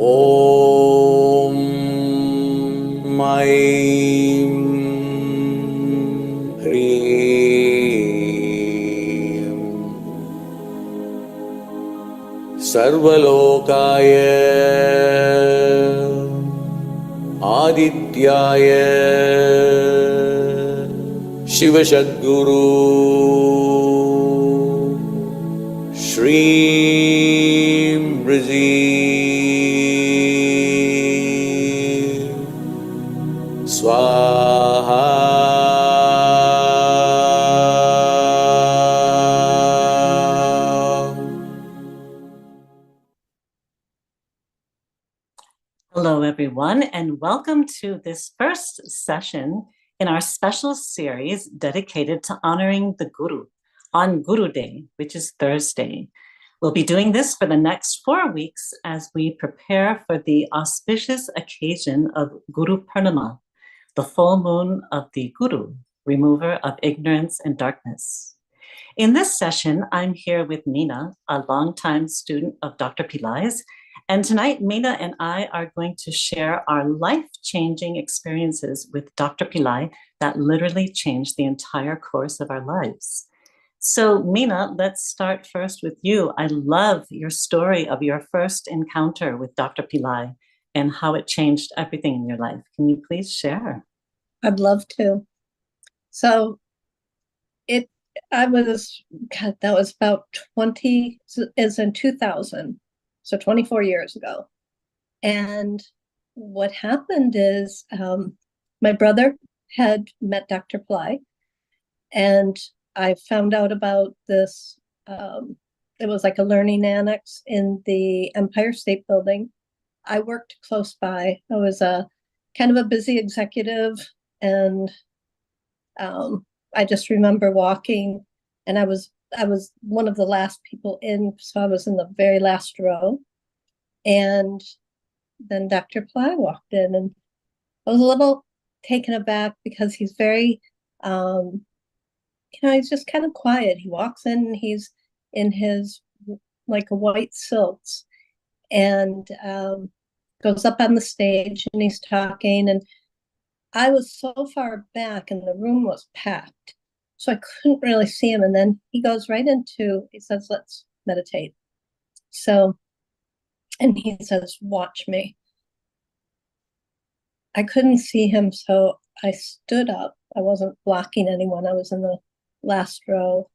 ॐ ऐं ह्रीं सर्वलोकाय आदित्याय शिवसद्गुरु श्रीं बृजी स्वाहा। Hello, everyone, and welcome to this first session in our special series dedicated to honoring the Guru on Guru Day, which is Thursday. We'll be doing this for the next 4 weeks as we prepare for the auspicious occasion of Guru Purnima, the full moon of the Guru, remover of ignorance and darkness. In this session, I'm here with Meena, a longtime student of Dr. Pillai's, and tonight Meena and I are going to share our life-changing experiences with Dr. Pillai that literally changed the entire course of our lives. So Meena, let's start first with you. I love your story of your first encounter with Dr. Pillai and how it changed everything in your life. Can you please share? I'd love to. So that was about 20, is in 2000, so 24 years ago. And what happened is my brother had met Dr. Pillai, and I found out about this. It was like a learning annex in the Empire State Building. I worked close by. I was a kind of a busy executive, and I just remember walking, and I was one of the last people in, so I was in the very last row. And then Dr. Pillai walked in, and I was a little taken aback because he's very, he's just kind of quiet. He walks in, and he's in his like a white silks, and goes up on the stage, and he's talking, and I was so far back and the room was packed, so I couldn't really see him. And then he goes right into, he says, let's meditate. So, and he says, watch me. I couldn't see him, so I stood up. I wasn't blocking anyone. I was in the last row.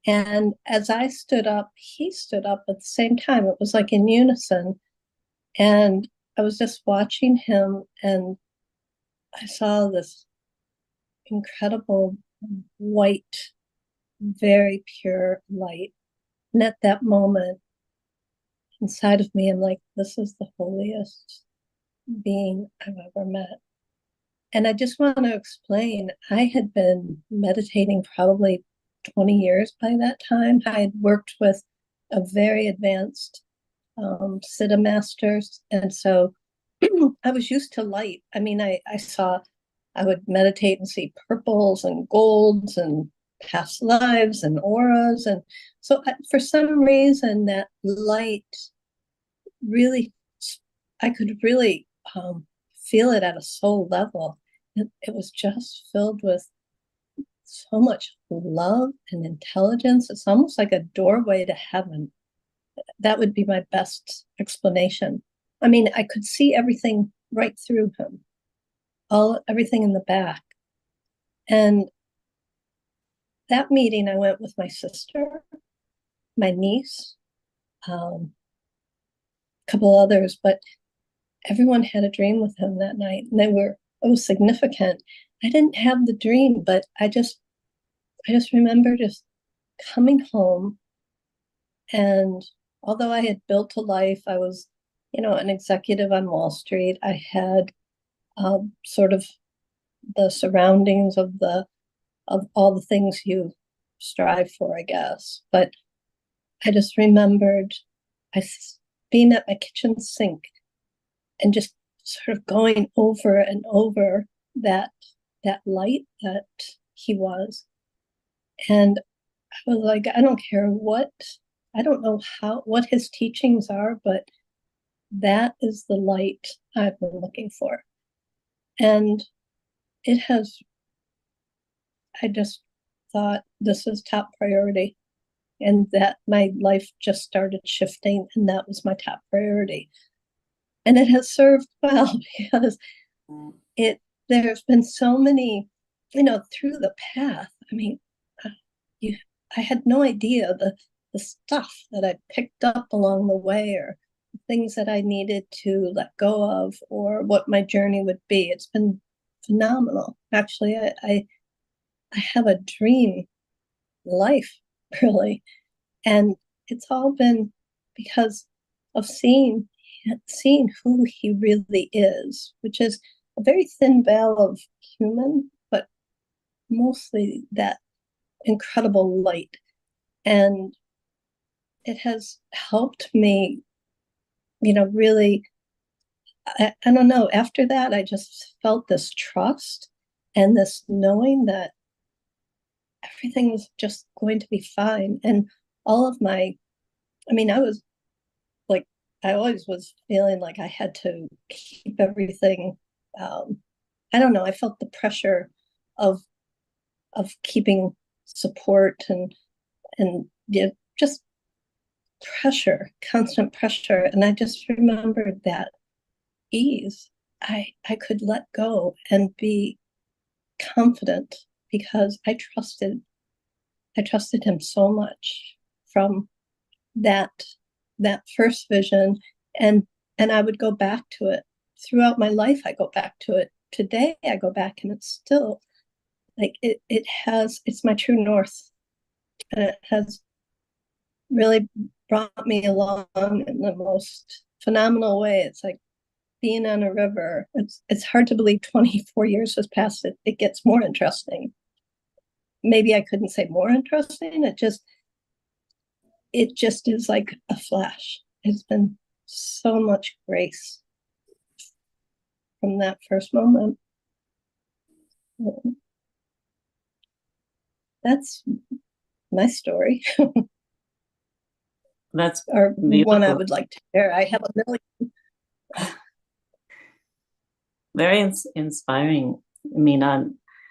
And as I stood up, he stood up at the same time. It was like in unison. And I was just watching him, and I saw this incredible white, very pure light. And at that moment, inside of me, I'm like, this is the holiest being I've ever met. And I just want to explain, I had been meditating probably 20 years by that time. I had worked with a very advanced Siddha masters. And so I was used to light. I mean, I would meditate and see purples and golds and past lives and auras. And so for some reason, that light really, I could really feel it at a soul level. It was just filled with so much love and intelligence. It's almost like a doorway to heaven. That would be my best explanation. I mean, I could see everything right through him, everything in the back. And that meeting, I went with my sister, my niece, a couple others, but everyone had a dream with him that night, and it was significant. I didn't have the dream, but I just remember just coming home, and although I had built a life, I was, an executive on Wall Street. I had sort of the surroundings of all the things you strive for, I guess. But I just remembered being at my kitchen sink and just sort of going over and over that light that he was. And I was like, I don't care what, I don't know what his teachings are, but that is the light I've been looking for. And it has, I just thought this is top priority. And that my life just started shifting, and that was my top priority. And it has served well because there's been so many, through the path. I mean, I had no idea the stuff that I picked up along the way, or things that I needed to let go of, or what my journey would be. It's been phenomenal. Actually, I have a dream life, really. And it's all been because of seeing who he really is, which is a very thin veil of human, but mostly that incredible light. And it has helped me, really, I don't know, after that, I just felt this trust and this knowing that everything was just going to be fine. And all of I was like, I always was feeling like I had to keep everything. I don't know, I felt the pressure of keeping support and just pressure, constant pressure. And I just remembered that ease. I could let go and be confident because I trusted him so much from that first vision, and I would go back to it throughout my life. I go back to it today. I go back, and it's still like it's my true north, and it has really brought me along in the most phenomenal way. It's like being on a river. It's hard to believe 24 years has passed. It gets more interesting. Maybe I couldn't say more interesting. It just is like a flash. It's been so much grace from that first moment. That's my story. That's or beautiful. one I would like to share. I have a million. Very inspiring, Meena.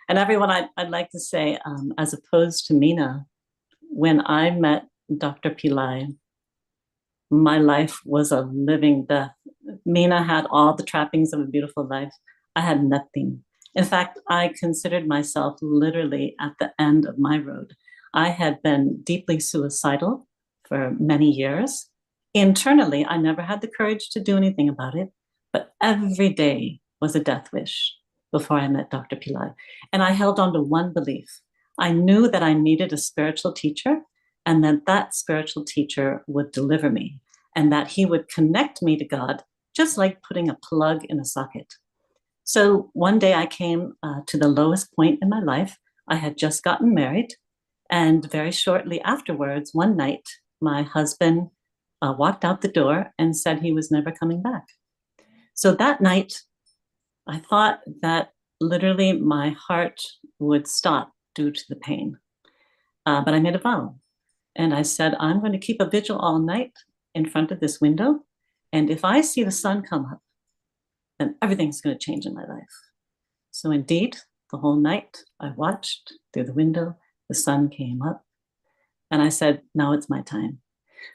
And everyone, I'd like to say, as opposed to Meena, when I met Dr. Pillai, my life was a living death. Meena had all the trappings of a beautiful life. I had nothing. In fact, I considered myself literally at the end of my road. I had been deeply suicidal for many years. Internally, I never had the courage to do anything about it, but every day was a death wish before I met Dr. Pillai. And I held on to one belief. I knew that I needed a spiritual teacher, and that spiritual teacher would deliver me, and that he would connect me to God, just like putting a plug in a socket. So one day I came to the lowest point in my life. I had just gotten married, and very shortly afterwards, one night, my husband walked out the door and said he was never coming back. So that night, I thought that literally my heart would stop due to the pain. But I made a vow. And I said, I'm going to keep a vigil all night in front of this window. And if I see the sun come up, then everything's going to change in my life. So indeed, the whole night I watched through the window, the sun came up, and I said, now it's my time.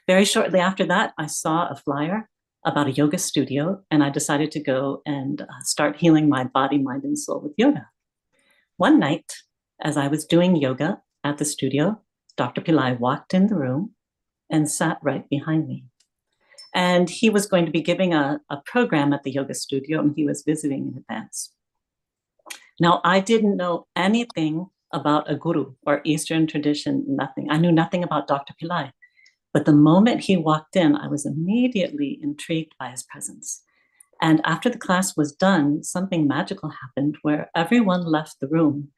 Very shortly after that, I saw a flyer about a yoga studio, and I decided to go and start healing my body, mind, and soul with yoga. One night, as I was doing yoga at the studio, Dr. Pillai walked in the room and sat right behind me. And he was going to be giving a program at the yoga studio, and he was visiting in advance. Now, I didn't know anything about a guru or Eastern tradition, nothing. I knew nothing about Dr. Pillai. But the moment he walked in, I was immediately intrigued by his presence. And after the class was done, something magical happened where everyone left the room.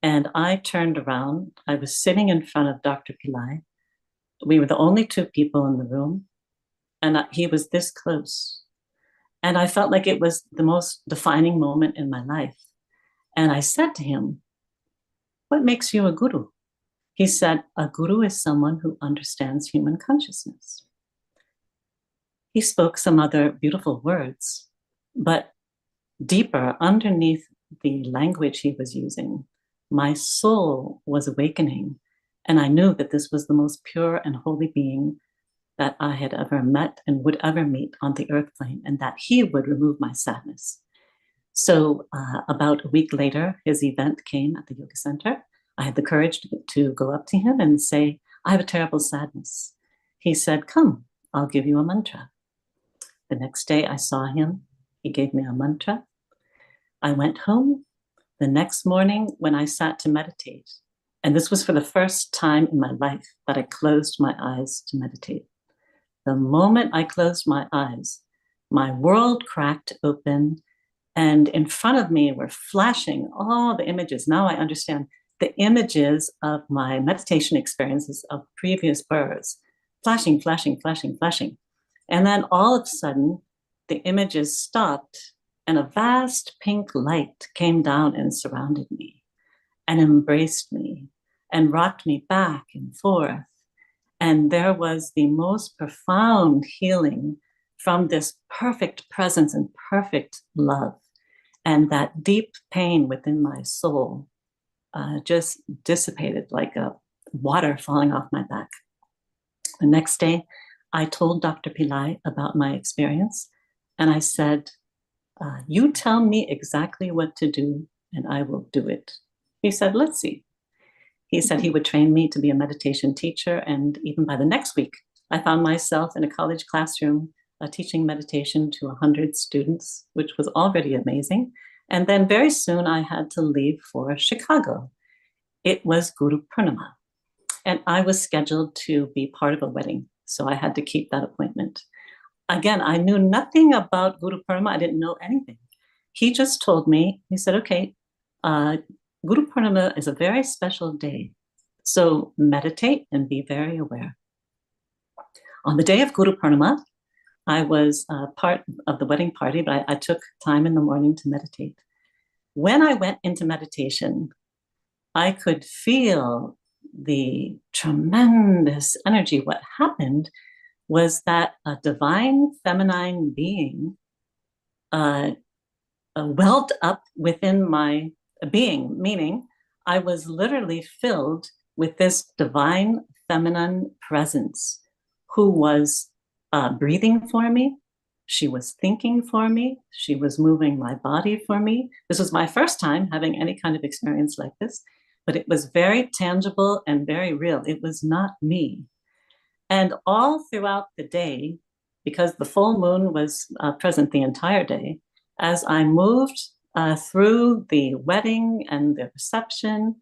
And I turned around. I was sitting in front of Dr. Pillai. We were the only two people in the room. And he was this close. And I felt like it was the most defining moment in my life. And I said to him, what makes you a guru? He said, a guru is someone who understands human consciousness. he spoke some other beautiful words, but deeper underneath the language he was using, my soul was awakening. And I knew that this was the most pure and holy being that I had ever met and would ever meet on the earth plane, and that he would remove my sadness. So about a week later, his event came at the yoga center. I had the courage to go up to him and say, I have a terrible sadness. He said, come, I'll give you a mantra. The next day I saw him. He gave me a mantra. I went home. The next morning when I sat to meditate, and this was for the first time in my life that I closed my eyes to meditate. The moment I closed my eyes, my world cracked open, and in front of me were flashing all the images. Now I understand the images of my meditation experiences of previous births, flashing, flashing, flashing, flashing. And then all of a sudden, the images stopped, and a vast pink light came down and surrounded me and embraced me and rocked me back and forth. And there was the most profound healing from this perfect presence and perfect love. And that deep pain within my soul just dissipated like a water falling off my back. The next day, I told Dr. Pillai about my experience, and I said, you tell me exactly what to do, and I will do it. He said, let's see. He said he would train me to be a meditation teacher, and even by the next week, I found myself in a college classroom teaching meditation to 100 students, which was already amazing. And then very soon I had to leave for Chicago. It was Guru Purnima, and I was scheduled to be part of a wedding, so I had to keep that appointment. Again, I knew nothing about Guru Purnima. I didn't know anything. He just told me, he said, okay, Guru Purnima is a very special day, so meditate and be very aware. On the day of Guru Purnima, I was part of the wedding party, but I took time in the morning to meditate. When I went into meditation, I could feel the tremendous energy. What happened was that a divine feminine being welled up within my being, meaning I was literally filled with this divine feminine presence who was breathing for me. She was thinking for me. She was moving my body for me. This was my first time having any kind of experience like this, but it was very tangible and very real. It was not me. And all throughout the day, because the full moon was present the entire day, as I moved through the wedding and the reception,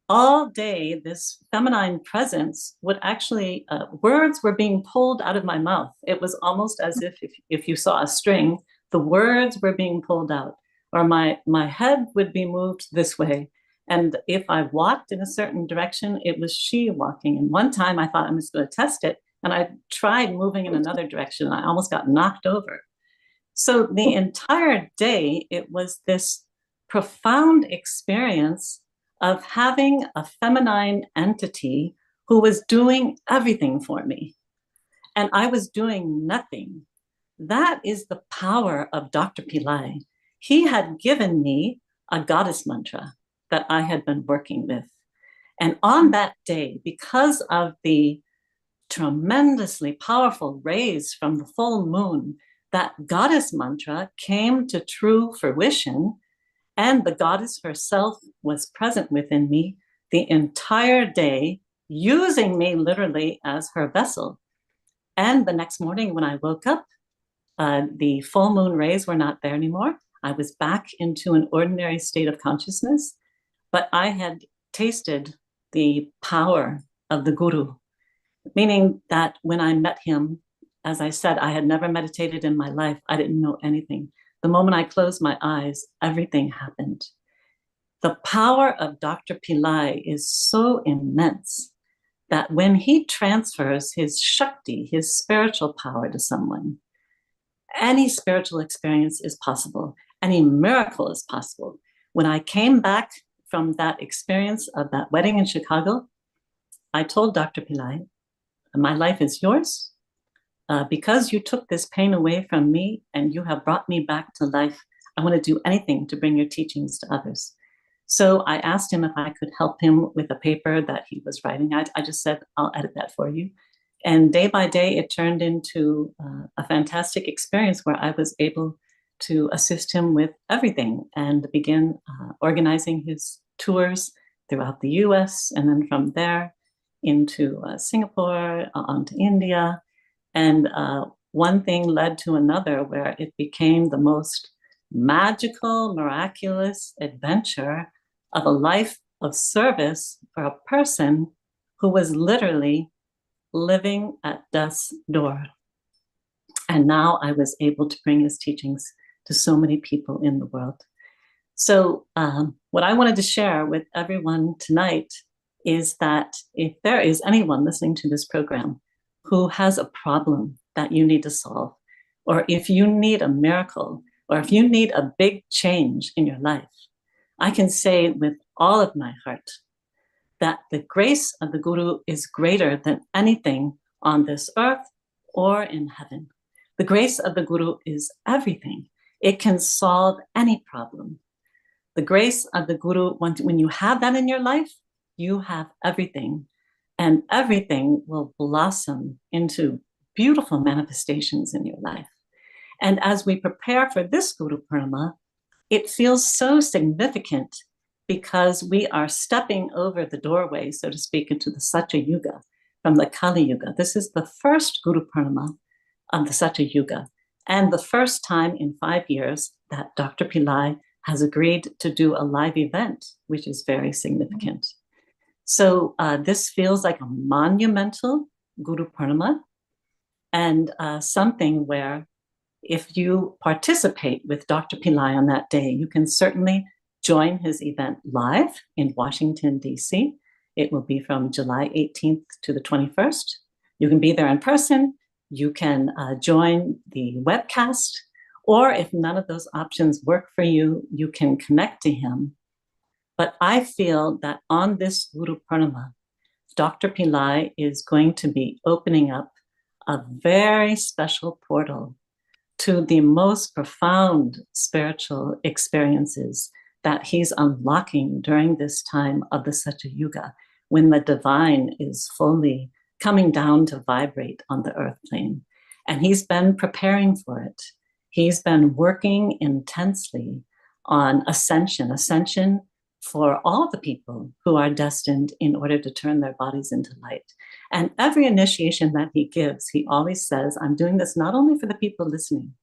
all day, this feminine presence would actually, words were being pulled out of my mouth. It was almost as if you saw a string, the words were being pulled out, or my head would be moved this way. And if I walked in a certain direction, it was she walking. And one time I thought I was going to test it, and I tried moving in another direction, and I almost got knocked over. So the entire day, it was this profound experience of having a feminine entity who was doing everything for me, and I was doing nothing. That is the power of Dr. Pillai. He had given me a goddess mantra that I had been working with. And on that day, because of the tremendously powerful rays from the full moon, that goddess mantra came to true fruition, and the goddess herself was present within me the entire day, using me literally as her vessel. And the next morning when I woke up, the full moon rays were not there anymore. I was back into an ordinary state of consciousness, but I had tasted the power of the Guru, meaning that when I met him, as I said, I had never meditated in my life. I didn't know anything. The moment I closed my eyes, everything happened. The power of Dr. Pillai is so immense that when he transfers his Shakti, his spiritual power to someone, any spiritual experience is possible. Any miracle is possible. When I came back from that experience of that wedding in Chicago, I told Dr. Pillai, my life is yours. because you took this pain away from me and you have brought me back to life, I want to do anything to bring your teachings to others. So I asked him if I could help him with a paper that he was writing. I just said, I'll edit that for you. And day by day, it turned into a fantastic experience where I was able to assist him with everything and begin organizing his tours throughout the US, and then from there into Singapore, onto India. And one thing led to another where it became the most magical, miraculous adventure of a life of service for a person who was literally living at death's door. And now I was able to bring his teachings to so many people in the world. So what I wanted to share with everyone tonight is that if there is anyone listening to this program who has a problem that you need to solve, or if you need a miracle, or if you need a big change in your life, I can say with all of my heart that the grace of the Guru is greater than anything on this earth or in heaven. The grace of the Guru is everything. It can solve any problem. The grace of the Guru, when you have that in your life, you have everything, and everything will blossom into beautiful manifestations in your life. And as we prepare for this Guru Purnima, it feels so significant because we are stepping over the doorway, so to speak, into the Satya Yuga from the Kali Yuga. This is the first Guru Purnima of the Satya Yuga, and the first time in 5 years that Dr. Pillai has agreed to do a live event, which is very significant. So this feels like a monumental Guru Purnima, and something where if you participate with Dr. Pillai on that day, you can certainly join his event live in Washington, D.C. It will be from July 18th to the 21st. You can be there in person. You can join the webcast, or if none of those options work for you, you can connect to him. But I feel that on this Guru Purnima, Dr. Pillai is going to be opening up a very special portal to the most profound spiritual experiences that he's unlocking during this time of the Satya Yuga, when the divine is fully coming down to vibrate on the earth plane. And he's been preparing for it. He's been working intensely on ascension for all the people who are destined in order to turn their bodies into light. And every initiation that he gives, he always says, I'm doing this not only for the people listening,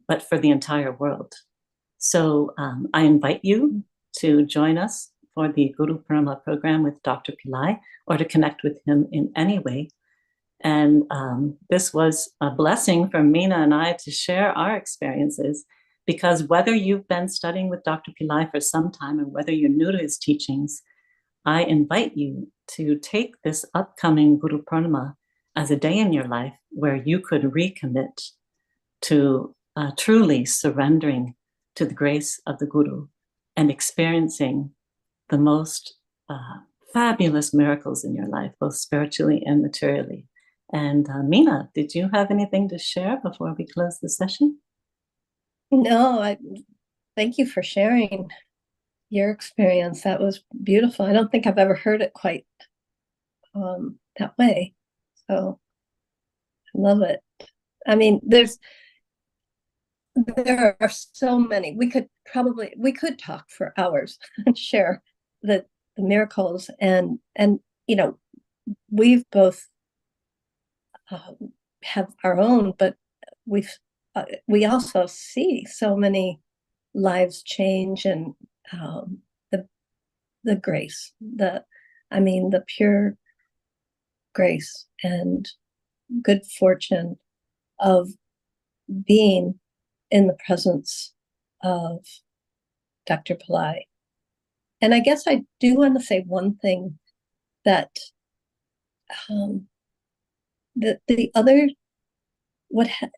but for the entire world. So I invite you to join us for the Guru Purnima program with Dr. Pillai, or to connect with him in any way. And this was a blessing for Meena and I to share our experiences, because whether you've been studying with Dr. Pillai for some time and whether you're new to his teachings, I invite you to take this upcoming Guru Purnima as a day in your life where you could recommit to truly surrendering to the grace of the Guru and experiencing the most fabulous miracles in your life, both spiritually and materially. And Meena, did you have anything to share before we close the session? No, thank you for sharing your experience. That was beautiful. I don't think I've ever heard it quite that way. So I love it. I mean, there are so many. We could talk for hours and share the miracles, and you know, we've both have our own, but we also see so many lives change, and the grace, the pure grace and good fortune of being in the presence of Dr. Pillai. And I guess I do want to say one thing, that the other,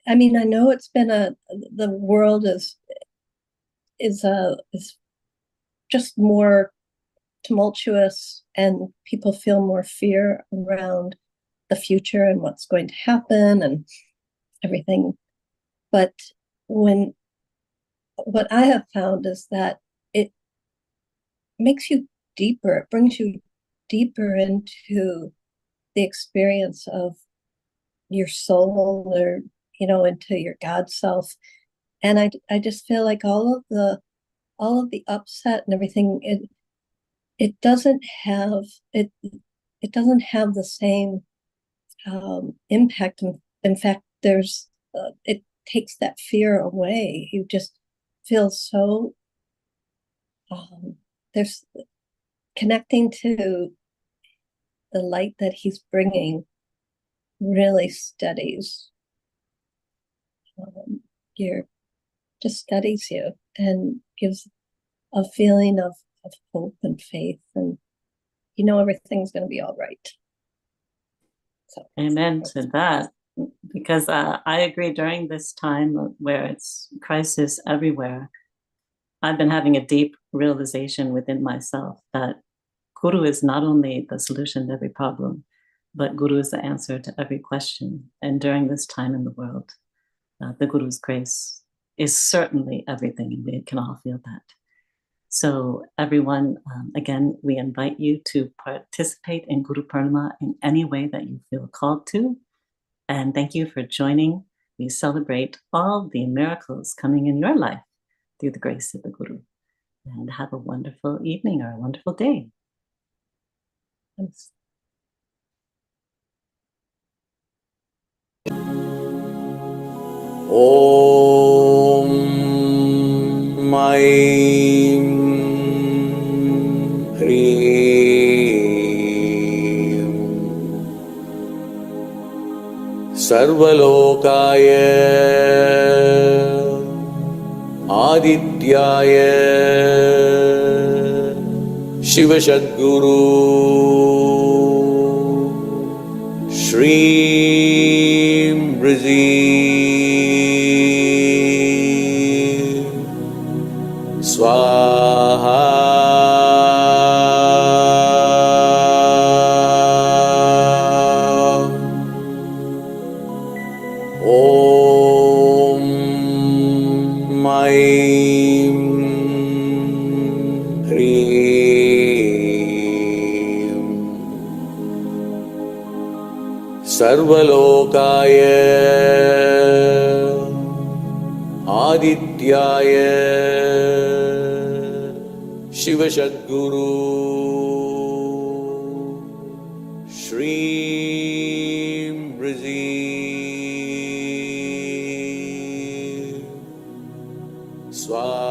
I know it's been the world is just more tumultuous, and people feel more fear around the future and what's going to happen and everything. But what I have found is that it makes you deeper, it brings you deeper into the experience of your soul, or into your God self. And I just feel like all of the upset and everything, it doesn't have doesn't have the same impact. In fact, it takes that fear away. You just feel so there's connecting to the light that he's bringing really steadies just steadies you and gives a feeling of hope and faith, and everything's going to be all right. So Amen to that. Because I agree, during this time where it's crisis everywhere, I've been having a deep realization within myself that Guru is not only the solution to every problem, but Guru is the answer to every question. And during this time in the world, the Guru's grace is certainly everything, and we can all feel that. So everyone, again, we invite you to participate in Guru Purnima in any way that you feel called to. And thank you for joining. We celebrate all the miracles coming in your life through the grace of the Guru. And have a wonderful evening or a wonderful day. Thanks. Om Aim Hreem Sarvalokaya Adityaya Shiva Sadguru Shreem Remedies Swaha Om Aim Hreem Sarvalokaya Adityaya Shiva Sadguru Shreem Remedies Swaha